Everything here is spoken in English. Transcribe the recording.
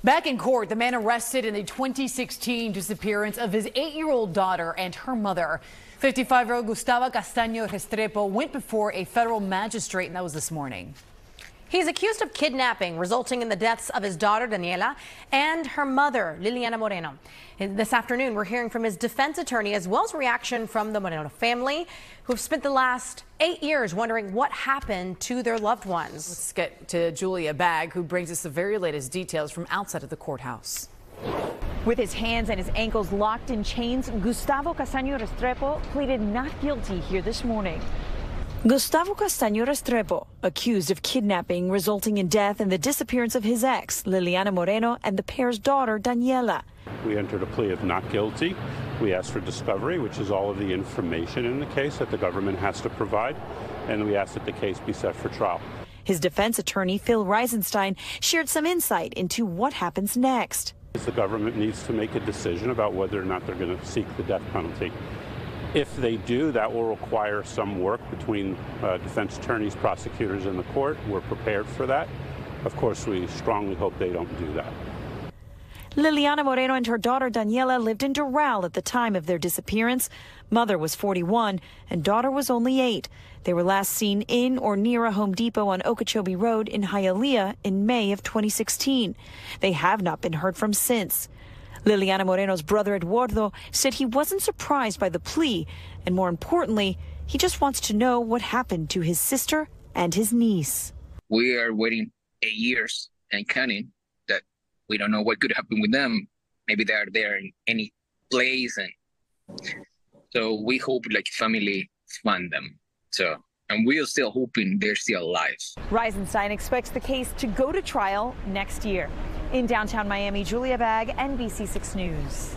Back in court, the man arrested in the 2016 disappearance of his 8-year-old daughter and her mother. 55-year-old Gustavo Castaño Restrepo went before a federal magistrate, and that was this morning. He's accused of kidnapping, resulting in the deaths of his daughter, Daniela, and her mother, Liliana Moreno. This afternoon, we're hearing from his defense attorney, as well as reaction from the Moreno family, who have spent the last 8 years wondering what happened to their loved ones. Let's get to Julia Bagg, who brings us the very latest details from outside of the courthouse. With his hands and his ankles locked in chains, Gustavo Castaño Restrepo pleaded not guilty here this morning. Gustavo Castaño Restrepo, accused of kidnapping resulting in death and the disappearance of his ex, Liliana Moreno, and the pair's daughter, Daniela. We entered a plea of not guilty. We asked for discovery, which is all of the information in the case that the government has to provide, and we asked that the case be set for trial. His defense attorney, Phil Reisenstein, shared some insight into what happens next. The government needs to make a decision about whether or not they're going to seek the death penalty. If they do, that will require some work between defense attorneys, prosecutors, and the court. We're prepared for that. Of course, we strongly hope they don't do that. Liliana Moreno and her daughter Daniela lived in Doral at the time of their disappearance. Mother was 41 and daughter was only 8. They were last seen in or near a Home Depot on Okeechobee Road in Hialeah in May of 2016. They have not been heard from since. Liliana Moreno's brother Eduardo said he wasn't surprised by the plea, and more importantly, he just wants to know what happened to his sister and his niece. We are waiting 8 years and counting that we don't know what could happen with them. Maybe they are there in any place, and so we hope like family find them. And we are still hoping they're still alive. Reisenstein expects the case to go to trial next year. In downtown Miami, Julia Bagg, NBC6 News.